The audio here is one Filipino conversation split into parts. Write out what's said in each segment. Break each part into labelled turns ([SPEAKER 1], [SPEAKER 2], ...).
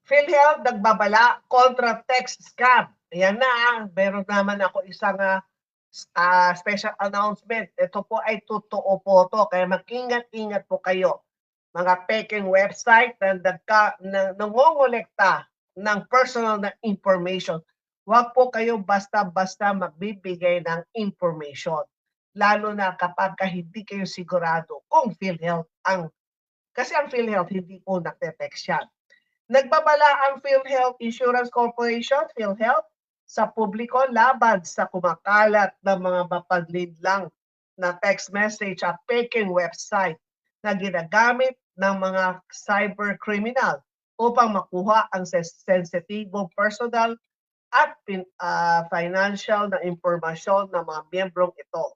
[SPEAKER 1] PhilHealth nagbabala kontra text scam. Ayan na, meron naman ako isang special announcement. Ito po ay totoo po to, kaya mag-ingat-ingat po kayo. Mga peking website na nangongolekta ng personal na information. Huwag po kayo basta-basta magbibigay ng information. Lalo na kapag hindi kayo sigurado kung PhilHealth ang, kasi ang PhilHealth hindi po nagte-text yan. Nagbabala ang PhilHealth Insurance Corporation, PhilHealth, sa publiko laban sa kumakalat ng mga mapanlinlang na text message at peking website na ginagamit ng mga cyber criminal upang makuha ang sensitibong personal at financial na impormasyon ng mga miyembrong ito.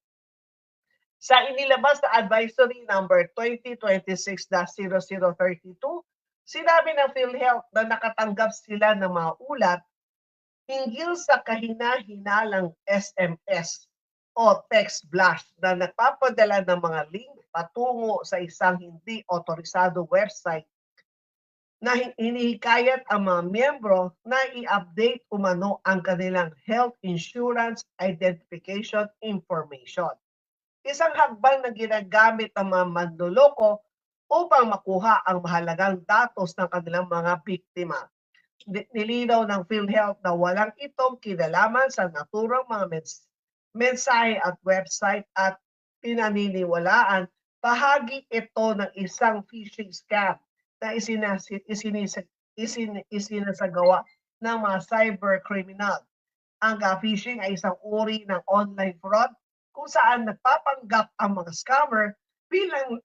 [SPEAKER 1] Sa inilabas na Advisory number 2026-0032, sinabi ng PhilHealth na nakatanggap sila ng mga ulat hinggil sa kahina-hinalang SMS o text blast na nagpapadala ng mga link patungo sa isang hindi otorisado website na hinihikayat ang mga miyembro na i-update umano ang kanilang health insurance identification information. Isang hakbang na ginagamit ng mga manloloko upang makuha ang mahalagang datos ng kanilang mga biktima. Nilinaw ng PhilHealth na walang itong kinalaman sa naturang mga mensahe at website at pinaniniwalaan bahagi ito ng isang phishing scam na isinasagawa ng mga cyber criminal. Ang phishing ay isang uri ng online fraud kung saan nagpapanggap ang mga scammer bilang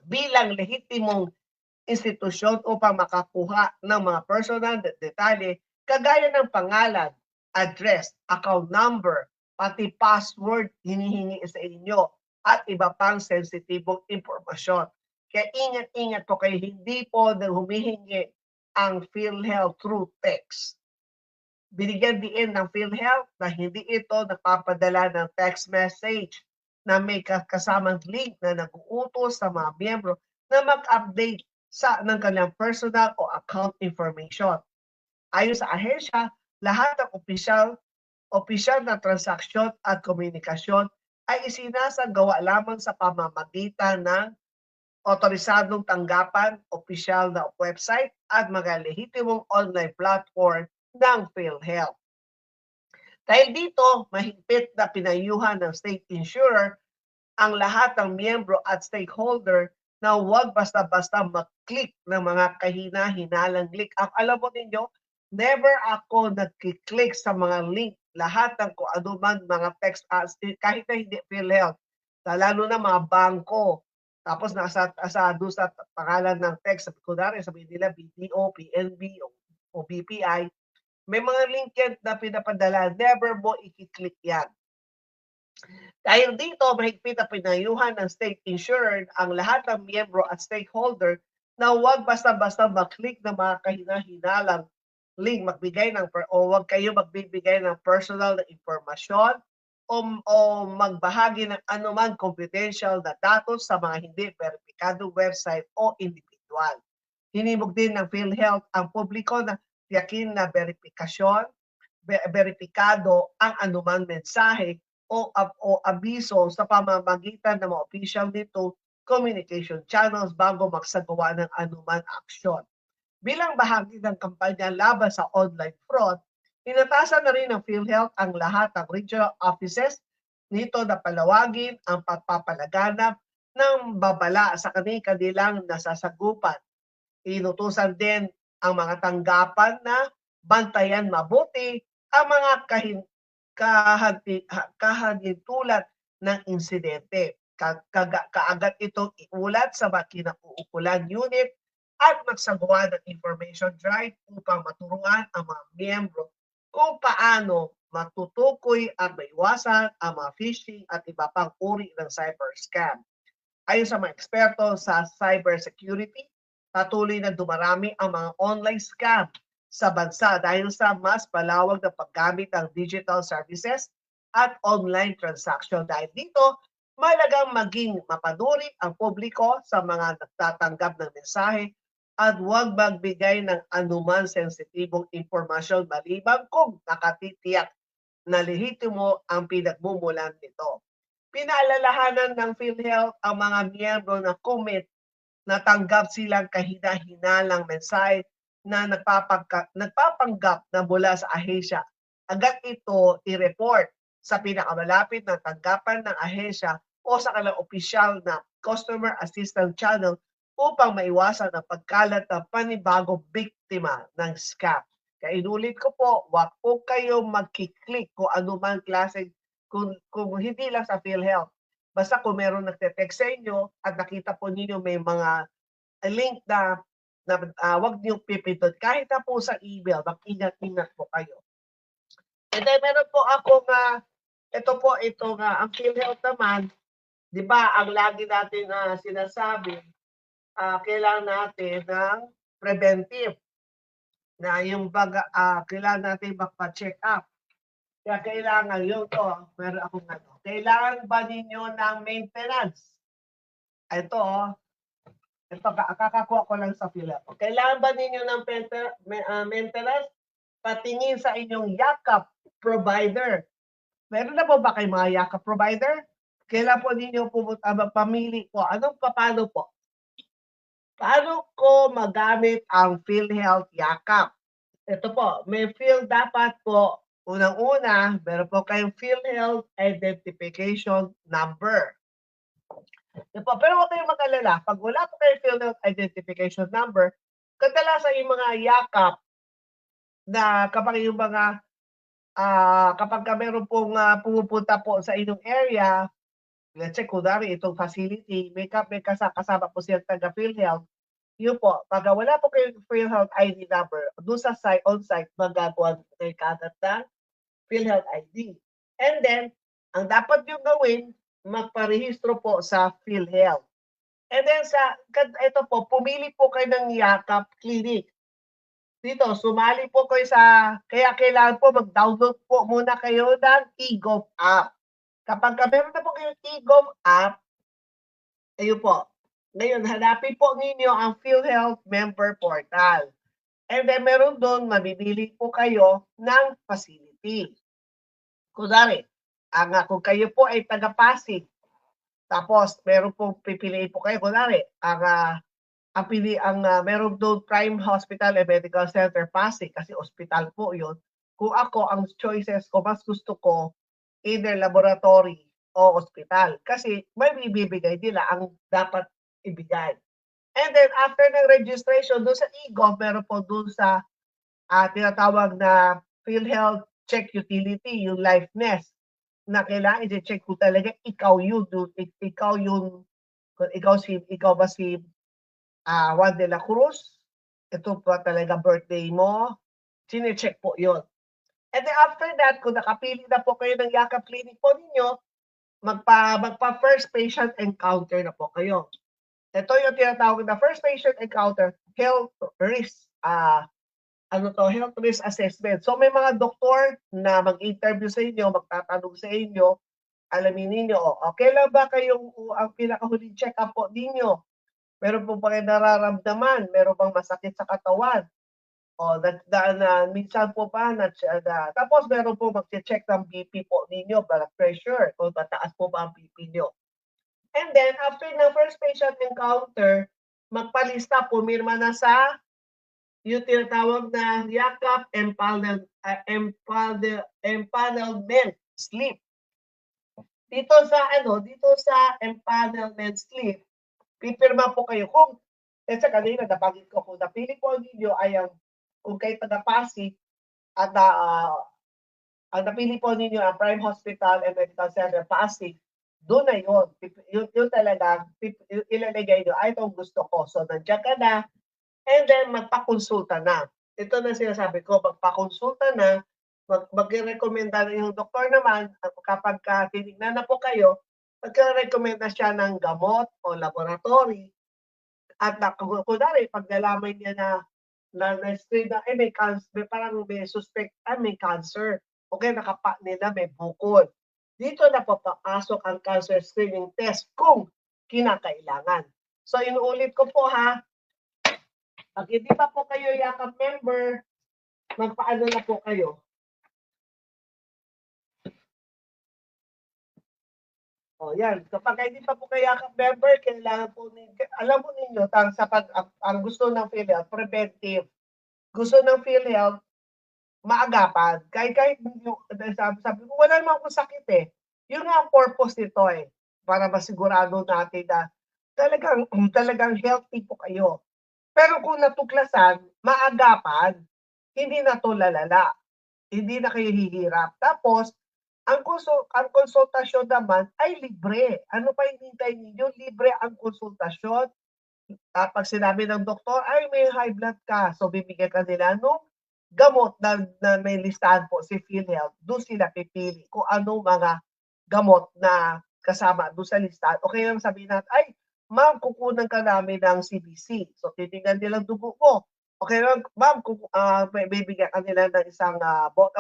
[SPEAKER 1] bilang lehitimong institusyon upang makakuha ng mga personal detalye kagaya ng pangalan, address, account number, pati password hinihingi sa inyo at iba pang sensitibong impormasyon. Kaya ingat-ingat po kayo, hindi po na humihingi ang PhilHealth through text. Binigyan din ng PhilHealth na hindi ito nagpapadala ng text message na may kasamang link na nag-uutos sa mga miyembro na mag-update ng kanilang personal o account information. Ayon sa ahensya, lahat ng opisyal na transaksyon at komunikasyon ay isinasagawa lamang sa pamamagitan ng otorisadong tanggapan, opisyal na website at mga lehitimong online platform ng PhilHealth. Dahil dito, mahigpit na pinayuhan ng state insurer ang lahat ng miyembro at stakeholder na huwag basta-basta mag-click ng mga kahina-hinalang link. Ang alam mo ninyo, never ako nag-click sa mga link. Lahat ng kung ano man mga text, kahit na hindi PhilHealth, lalo na mga bangko. Tapos nasa doon sa pangalan ng text, kunwari sabihin nila BDO, PNB o BPI, may mga link yan na pinapadala, never mo i-click yan. Dahil dito, mahigpit na pinayuhan ng state insurer ang lahat ng miyembro at stakeholder na huwag basta-basta mag-click ng mga kahina-hinalang link, o huwag kayo magbibigay ng personal na impormasyon o magbahagi ng anuman confidential na datos sa mga hindi verifikadong website o individual. Hinimok din ng PhilHealth ang publiko na tiyakin na verifikado ang anumang mensahe o abiso sa pamamagitan ng mga official nito communication channels bago magsagawa ng anumang aksyon. Bilang bahagi ng kampanya laban sa online fraud, inatasan na rin ng PhilHealth ang lahat ng regional offices nito na palawagin ang pagpapalaganap ng babala sa kanilang nasasagupan. Inutusan din ang mga tanggapan na bantayan mabuti ang mga kahintulad ng insidente. Kaagad itong iulat sa kinauukulan unit at magsagawa ng information drive upang maturuan ang mga miyembro kung paano matutukoy at maiwasan ang mga phishing at iba pang uri ng cyber scam. Ayon sa mga eksperto sa cybersecurity, patuloy na dumarami ang mga online scam sa bansa dahil sa mas palawag na paggamit ng digital services at online transaction. Dahil dito, mahalagang maging mapanuri ang publiko sa mga nagtatanggap ng mensahe at huwag magbigay ng anuman sensitibong impormasyon maliban kung nakatitiyak na lehitimo ang pinagmumulan nito. Pinaalalahanan ng PhilHealth ang mga miyembro na commit na tanggap silang kahina-hinalang mensahe na nagpapanggap na mula sa ahensya. Agad ito i-report sa pinakamalapit na tanggapan ng ahensya o sa kanilang opisyal na customer assistance channel upang maiwasan ang pagkalat ng panibagong biktima ng scam. Kaya inulit ko po, wag po kayo magkiklik kung anuman klaseng kung hindi lang sa PhilHealth. Basta kung meron nagte-text sa inyo at nakita po ninyo may mga link na wag niyong pipindot. Kahit na po sa email, mag-ingat-ingat po kayo. And then meron po ako ito nga, ang PhilHealth naman, di ba, ang lagi natin sinasabi, kailangan natin ng preventive na yung kailangan natin magpa-check up. Kaya kailangan yun to, meron akong kailangan ba ninyo ng maintenance? Ito, kakakuha ko lang sa PhilHealth. Kailangan ba ninyo ng maintenance? Patingin sa inyong yakap provider. Meron na po ba kayong mga yakap provider? Kailan po ninyo pamili po? Paano po? Paano ko magamit ang PhilHealth yakap? Ito po, may dapat po, unang-una, meron po kayong PhilHealth Identification Number. Ito po, pero huwag kayong mag-alala. Pag wala po kayong PhilHealth Identification Number, kadalasan yung mga yakap na kapag yung mga kapag meron pong pumupunta po sa inyong area, let's say, kunwari itong facility, may kasama po siya taga PhilHealth, yun po, pag wala po kayong PhilHealth ID number, doon sa on-site, magagawa kayo kaagad na PhilHealth ID. And then, ang dapat nyo gawin, magparehistro po sa PhilHealth. And then, ito po, pumili po kayo ng Yakap Clinic. Dito, sumali po kayo kaya kailangan po mag-download po muna kayo ng eGov app. Kapag meron na po kayong eGov app, ayun po, ngayon, hanapin po ninyo ang PhilHealth Member Portal. And then, meron doon, mabibili po kayo ng facility. Kunwari, kung kayo po ay taga-Pasig, tapos meron po, pipiliin po kayo, kunwari, meron doon Prime Hospital and Medical Center Pasig, kasi hospital po yun. Kung ako, ang choices ko, mas gusto ko either laboratory o hospital. Kasi may bibigay nila ang dapat ibigay. And then, after ng registration, doon sa eGov, meron po doon sa tinatawag na PhilHealth Check Utility, yung liveness, na kailangan i-check ko talaga ikaw yun, ikaw ba si Juan de la Cruz, ito pa talaga birthday mo, sine-check po yun. And then after that, kung nakapili na po kayo ng Yakap Clinic po ninyo, magpa first patient encounter na po kayo. Ito yung tinatawag na first patient encounter, health risk, health risk assessment. So may mga doktor na mag-interview sa inyo, magtatanong sa inyo, alamin ninyo, kailan ba kayong ang pinakahuling check-up po ninyo? Meron po ba kayo nararamdaman? Meron bang masakit sa katawan? Minsan po ba, tapos meron po mag-check ng BP po ninyo, blood pressure, kung mataas po ba ang BP nyo. And then, after ng first patient encounter, magpalista, pumirma na sa yung tinatawag na Yakap Empanelment Slip. Dito sa Empanelment Slip, pipirma po kayo kung, sa kanina, napagin ko kung napili po ninyo ay kung kayo taga-Pasig at ang napili po ninyo ang Prime Hospital and Medical Center Pasig, doon na yun. Yun talaga, ilalagay nyo, itong gusto ko. So, nandiyan ka na, and then magpakonsulta na. Ito na sinasabi ko, magpakonsulta na, mag-recommenda na yung doktor naman, kapag tinignan na po kayo, magka-recommend na siya ng gamot o laboratory. At kunwari, pag nalaman niya na may cancer, parang may suspect, may cancer. Okay, nakapa nila, may bukol. Dito na papasok ang cancer screening test kung kinakailangan. So, inuulit ko po ha, Pag hindi pa po kayo Yakap member, magpaano na po kayo? O yan, kapag hindi pa po kayo Yakap member, kailangan po alam po ninyo, ang gusto ng PhilHealth, preventive. Gusto ng PhilHealth, maagapan. Kahit sabi ko, wala naman akong sakit eh. Yun nga ang purpose nito eh. Para masigurado natin na talagang healthy po kayo. Pero kung natuklasan, maagapan, hindi na to lalala. Hindi na kayo hihirap. Tapos, ang konsultasyon naman ay libre. Ano pa hinihintay ninyo? Libre ang konsultasyon. Pag sinabi ng doktor, ay may high blood ka. So, bibigyan ka nila nung gamot na may listahan po si PhilHealth. Doon sila pipili kung anong mga gamot na kasama doon sa listahan. O kaya sabihin natin, ay, ma'am, kukunan ka namin ng CBC. So, titingnan nilang dugo mo. Okay, ma'am, bibigyan ka nila ng isang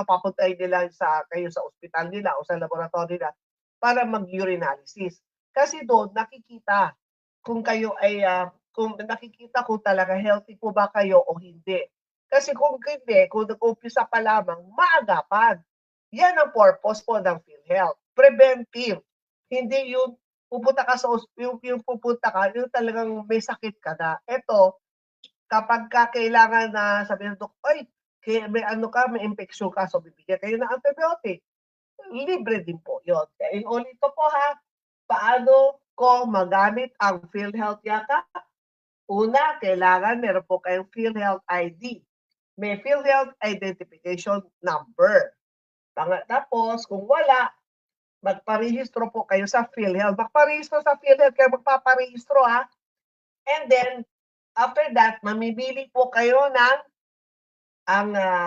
[SPEAKER 1] papuntahin nila kayo sa ospital nila o sa laboratory nila para mag-urinalysis. Kasi doon, nakikita kung kayo ay kung nakikita kung talaga healthy po ba kayo o hindi. Kasi kung hindi, kung nag-umpisa pa lamang, maagapan. Yan ang purpose po ng PhilHealth. Preventive. Hindi yung pupunta ka yung pupunta ka, yung talagang may sakit ka na. Ito, kapag kailangan na sabi ng doktor, ay, may ano ka, may infection ka, so bibigyan kayo ng antibiotic. Libre din po yun. Kaya ulit ko po ha, paano ko magamit ang PhilHealth Yaka? Una, kailangan meron po kayong PhilHealth ID. May PhilHealth Identification Number. Tapos, kung wala, magparehistro po kayo sa PhilHealth. Magparehistro sa PhilHealth, kaya magpaparehistro ha. And then, after that, mamimili po kayo ng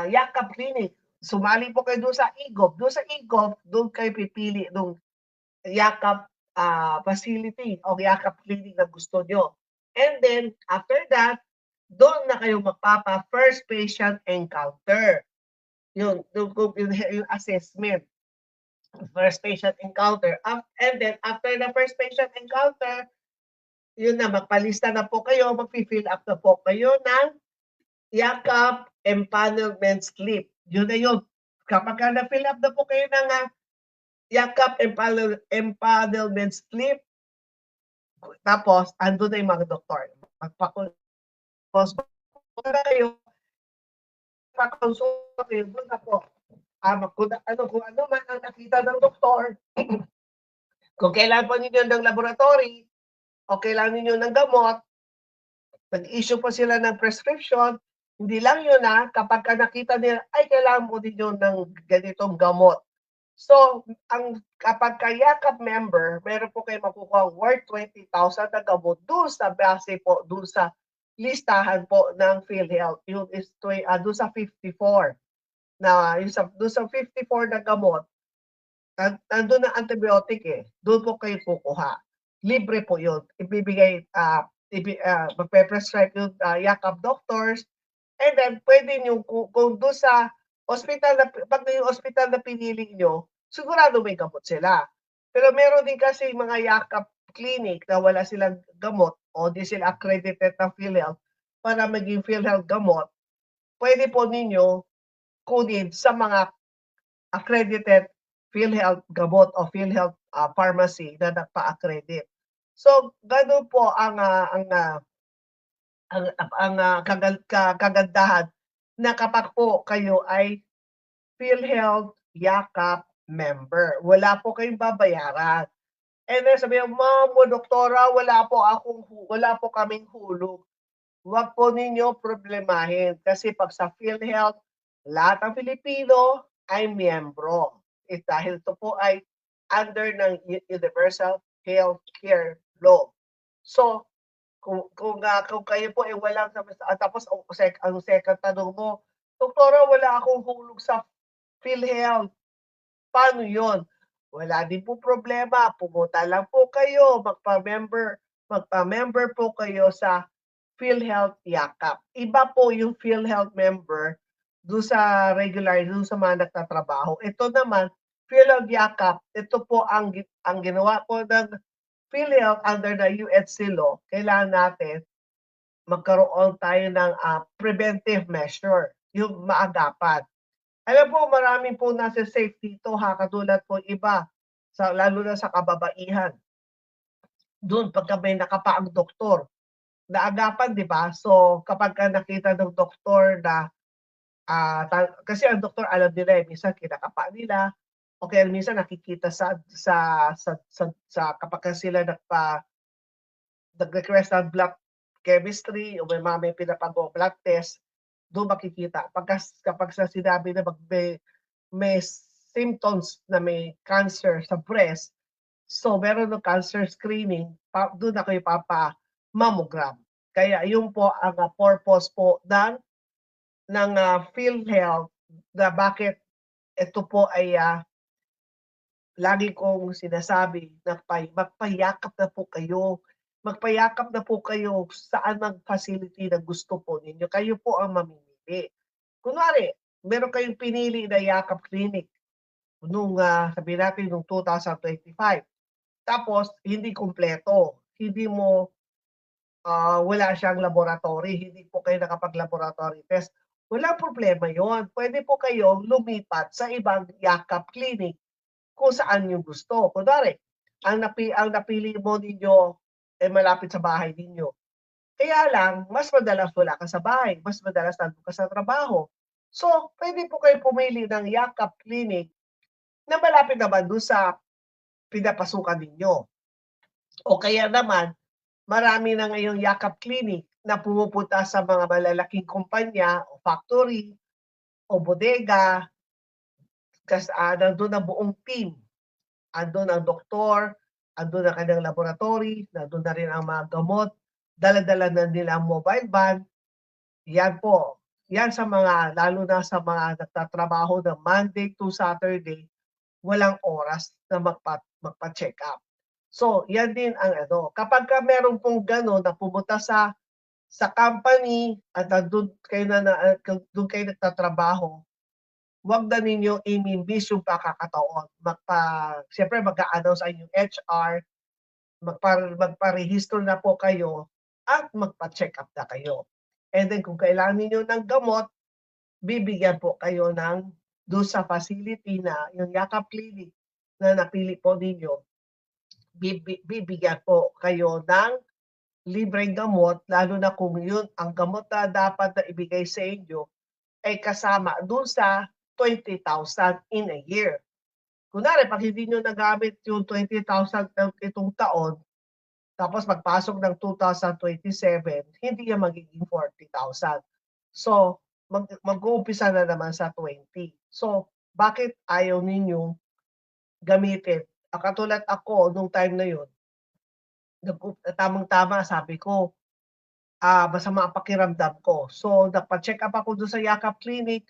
[SPEAKER 1] Yakap Clinic. Sumali po kayo doon sa IGOV. Doon sa IGOV, doon kayo pipili ng Yakap facility o Yakap Clinic na gusto nyo. And then, after that, doon na kayo magpapa first patient encounter. Yung assessment. First patient encounter. And then, after the first patient encounter, yun na, magpalista na po kayo, mag-fill up na po kayo ng Yakap empanelment slip. Yun na yun. Kapag na-fill up na po kayo ng Yakap empanelment slip, tapos, ando na yung mga doktor. Magpakonsulta na kayo, pakonsulta kayo, doon na po. Kung ano man ang nakita ng doktor, kung kailangan po ninyo ng laboratory, o kailangan ninyo ng gamot, nag-issue po sila ng prescription, hindi lang yun kapag nakita nila, ay kailangan mo ninyo ng ganitong gamot. So, kapag Yakap member, meron po kayo makukuha worth 20,000 na gamot doon sa base po, doon sa listahan po ng PhilHealth. Yung is doon sa 54 doon sa 54 na gamot, nandun na antibiotic eh. Doon po kayo kukuha. Libre po yun. Ibibigay, magpe-prescribe yung Yakap doctors. And then, pwede nyo, kung doon sa hospital, pag yung hospital na pinili nyo, sigurado may gamot sila. Pero meron din kasi mga Yakap clinic na wala silang gamot o di sila accredited ng PhilHealth para maging PhilHealth gamot. Pwede po ninyo kunin sa mga accredited PhilHealth gamot o PhilHealth pharmacy na nagpa-accredit. So, ganun po ang kagandahan na kapag po kayo ay PhilHealth Yakap member. Wala po kayong babayaran. And then sabi mo, ma'am, doktora, wala po kaming hulog. Huwag po ninyo problemahin kasi pag sa PhilHealth, lahat ng Pilipino ay miyembro. Dahil ito po ay under ng Universal Healthcare Law. So, kung kayo po ay walang tapos ang second tanong mo, doktora, wala akong hulog sa PhilHealth. Paano 'yon? Wala din po problema, pumunta lang po kayo, magpa-member po kayo sa PhilHealth Yakap. Iba po yung PhilHealth member doon sa regular, doon sa mga nagtatrabaho. Ito naman, PhilHealth Yakap, ito po ang ginawa po ng PhilHealth under the UHC law. Kailangan natin magkaroon tayo ng preventive measure, yung maagapan. Alam po, marami po nasa safe dito ha, katulad po iba, lalo na sa kababaihan. Doon, pagka may nakapaang doktor, naagapan, di ba? So, kapag ka nakita ng doktor na, kasi ang doktor alam nila minsan kinakapa nila, o kaya minsan nakikita sa kapag sila nag-request ng blood chemistry o may pinapagawa blood test, doon makikita. Kapag sa sinabi na may symptoms na may cancer sa breast, so meron ng cancer screening, doon ako ipapa-mammogram. Kaya yun po ang purpose po ng PhilHealth na bakit ito po ay lagi kong sinasabi na magpayakap na po kayo. Magpayakap na po kayo saan ang facility na gusto po ninyo. Kayo po ang mamimili. Kunwari, meron kayong pinili na Yakap Clinic nung sabihin natin nung 2025. Tapos hindi kumpleto. Hindi mo wala siyang laboratory, hindi po kayo nakapag-laboratory test. Wala problema 'yon. Pwede po kayong lumipat sa ibang Yakap Clinic kung saan niyo gusto. Kunwari, ang napili mo ninyo malapit sa bahay ninyo. Kaya lang, mas madalas wala ka sa bahay, mas madalas nandun ka sa trabaho. So, pwede po kayo pumili ng Yakap Clinic na malapit naman dun sa pinapasukan ninyo. O kaya naman, marami na ngayong Yakap Clinic na pumupunta sa mga malalaking kumpanya o factory o bodega, kasi nandun ang buong team. Andun ang doktor, andun ang kanyang laboratory, nandun na rin ang mga gamot, dala-dala na nila ang mobile van. Yan po. Yan sa mga, lalo na sa mga nagtatrabaho ng Monday to Saturday, walang oras na magpa-check up. So, yan din ang kapag ka meron pong gano'n na pumunta sa company at doon kayo nagtatrabaho, wag na ninyo i-miss yung pakakataon. Siyempre mag-a-announce ang yung HR, magparehistro na po kayo at magpa-check up na kayo. And then kung kailangan ninyo ng gamot, bibigyan po kayo doon sa facility na yung Yakap Clinic na napili po ninyo, bibigyan po kayo ng libreng gamot, lalo na kung yun ang gamot na dapat na ibigay sa inyo ay kasama doon sa 20,000 in a year. Kunwari, pag hindi nyo nagamit yung 20,000 itong taon, tapos magpasok ng 2027, hindi yan magiging 40,000. So, mag-uumpisa na naman sa 20. So, bakit ayaw ninyong gamitin? Katulad ako, nung time na yun, tamang-tama sabi ko, masama ang pakiramdam ko. So, nagpa-check up ako doon sa Yakap Clinic.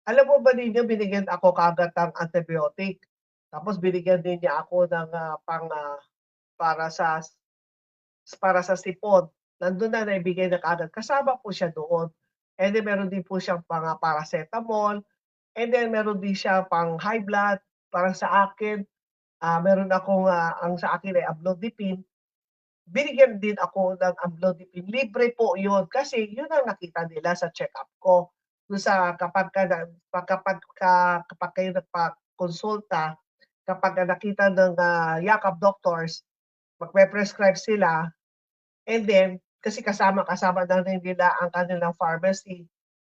[SPEAKER 1] Alam mo ba ninyo, binigyan ako kaagad ng antibiotic. Tapos binigyan din niya ako ng para sa sipon. Nandun na naibigay na kaagad. Kasama po siya doon. And then meron din po siyang paracetamol. And then meron din siya pang high blood. Parang sa akin, meron akong, ang sa akin ay amlodipine. Binigyan din ako ng amlodipine. Libre po yun. Kasi yun ang nakita nila sa check-up ko. Doon sa kapag kayo nagpa-konsulta, kapag nakita ng Yakap doctors, magpe-prescribe sila, and then, kasi kasama na rin nila ang kanilang pharmacy,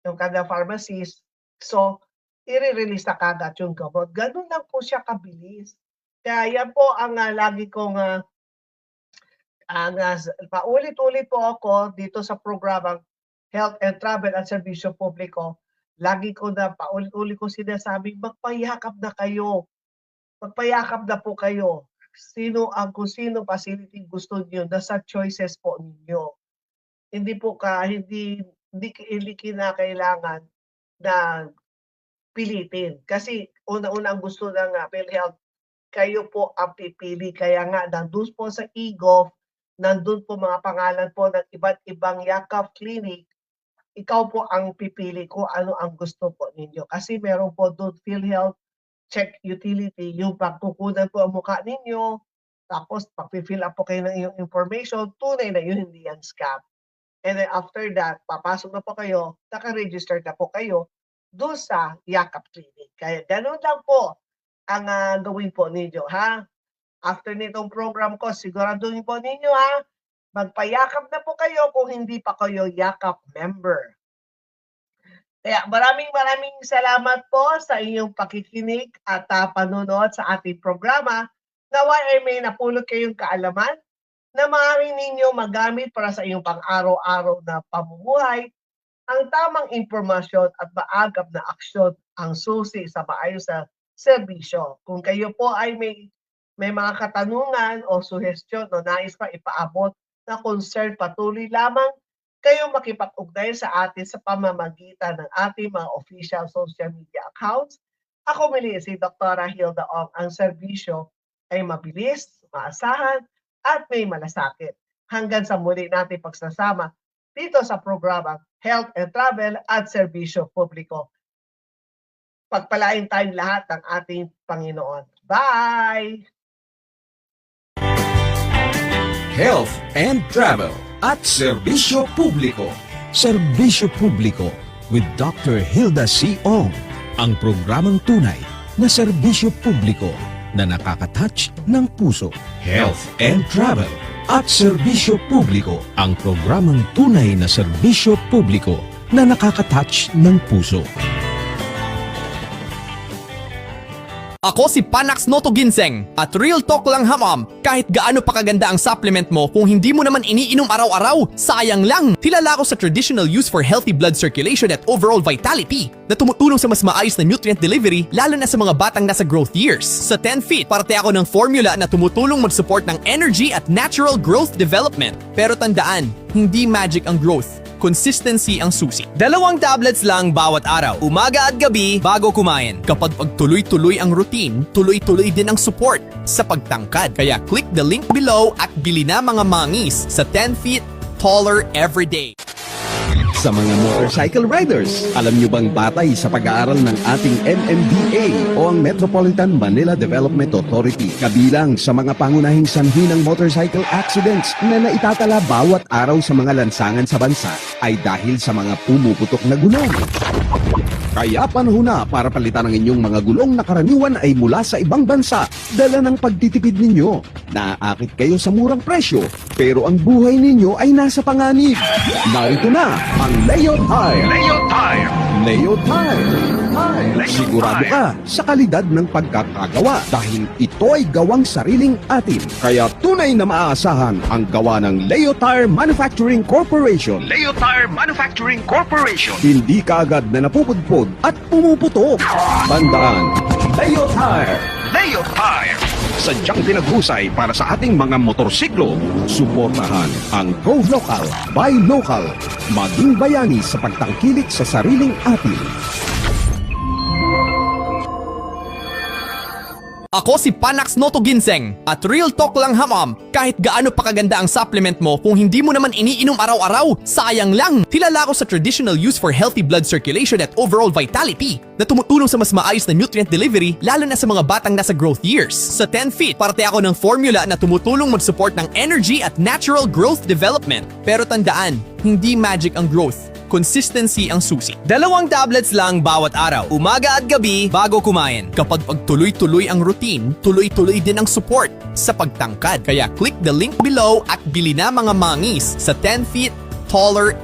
[SPEAKER 1] yung kanilang pharmacist, so, i-re-release na kagad yung gamot. Ganun lang po siya kabilis. Kaya yan po ang lagi kong paulit-ulit po ako dito sa programang Health and Travel at Serbisyo Publiko. Lagi ko na paulit-ulit ko sinasabing magpayakap na kayo. Magpayakap na po kayo. Kung sino facility gusto niyo, nasa choices po ninyo. Hindi po hindi kinakailangan na pilitin. Kasi una-una ang gusto ng PhilHealth, kayo po ang pipili. Kaya nga, nandun po sa eGov, nandun po mga pangalan po ng iba't ibang Yakap Clinic, ikaw po ang pipili kung ano ang gusto po ninyo. Kasi meron po doon PhilHealth check utility, yung pagkukunan po ang mukha ninyo, tapos pag-fill up po kayo ng iyong information, tunay na yun, hindi yan scam. And then after that, papasok na po kayo, naka-register na po kayo doon sa Yakap Clinic. Kaya ganun lang po ang gawin po ninyo, ha? After nitong program ko, siguraduhin po ninyo, ha? Magpayakap na po kayo kung hindi pa kayo Yakap member. Kaya maraming salamat po sa inyong pakikinig at panunod sa ating programa. Naway ay may napulot kayong kaalaman na maaari ninyo magamit para sa iyong pang-araw-araw na pamumuhay. Ang tamang impormasyon at maagap na aksyon ang susi sa maayos na serbisyo. Kung kayo po ay may mga katanungan o suhestyon o nais pa ipaabot na concern, patuloy lamang kayong makipag-ugnay sa atin sa pamamagitan ng ating mga official social media accounts. Ako muli si Dr. Hilda Ong. Ang serbisyo ay mabilis, maasahan, at may malasakit. Hanggang sa muli natin pagsasama dito sa programang Health and Travel at Serbisyo Publiko. Pagpalain tayong lahat ng ating Panginoon. Bye!
[SPEAKER 2] Health and Travel at Serbisyo Publiko. Serbisyo Publiko with Dr. Hilda C. Ong. Ang programang tunay na serbisyo publiko na nakaka-touch ng puso. Health and Travel at Serbisyo Publiko. Ang programang tunay na serbisyo publiko na nakaka-touch ng puso.
[SPEAKER 3] Ako si Panax Noto Ginseng at Real Talk lang hamam. Kahit gaano pa kaganda ang supplement mo, kung hindi mo naman iniinom araw-araw, sayang lang. Kilala ko sa traditional use for healthy blood circulation at overall vitality na tumutulong sa mas maayos na nutrient delivery lalo na sa mga batang nasa growth years. Sa 10 Feet, parte ako ng formula na tumutulong mag-support ng energy at natural growth development. Pero tandaan, hindi magic ang growth. Consistency ang susi. 2 tablets lang bawat araw, umaga at gabi bago kumain. Kapag pagtuloy-tuloy ang routine, tuloy-tuloy din ang support sa pagtangkad. Kaya click the link below at bili na mga mangis sa 10 Feet Taller Everyday.
[SPEAKER 2] Sa mga motorcycle riders, alam nyo bang batay sa pag-aaral ng ating MMDA o ang Metropolitan Manila Development Authority, kabilang sa mga pangunahing sanhi ng motorcycle accidents na naitatala bawat araw sa mga lansangan sa bansa ay dahil sa mga pumuputok na gulong. Kaya panahon na para palitan ang inyong mga gulong na karaniwan ay mula sa ibang bansa, dala ng pagtitipid ninyo. Naaakit kayo sa murang presyo, pero ang buhay ninyo ay nasa panganib. Narito na ang Leo Tire. Leo Tire. Leo Tire. Sigurado ka sa kalidad ng pagkakagawa dahil ito ay gawang sariling atin. Kaya tunay na maaasahan ang gawa ng Leo Tire Manufacturing Corporation.
[SPEAKER 4] Leo Tire Manufacturing Corporation.
[SPEAKER 2] Hindi ka agad na napupudpod at pumuputok. Tandaan, Leo Tire.
[SPEAKER 4] Leo Tire.
[SPEAKER 2] Sadyang pinaghusay para sa ating mga motorsiklo. Suportahan ang Go Local, Buy Local. Maging bayani sa pagtangkilik sa sariling atin.
[SPEAKER 3] Ako si Panax Noto Ginseng at Real Talk lang hamam. Kahit gaano pa kaganda ang supplement mo, kung hindi mo naman iniinom araw-araw, sayang lang. Kilala ko sa traditional use for healthy blood circulation at overall vitality na tumutulong sa mas maayos na nutrient delivery lalo na sa mga batang nasa growth years. Sa 10 Feet, parte ako ng formula na tumutulong mag-support ng energy at natural growth development. Pero tandaan, hindi magic ang growth. Consistency ang susi. 2 tablets lang bawat araw, umaga at gabi bago kumain. Kapag pagtuloy-tuloy ang routine, tuloy-tuloy din ang support sa pagtangkad. Kaya click the link below at bili na mga mangis sa 10 Feet Taller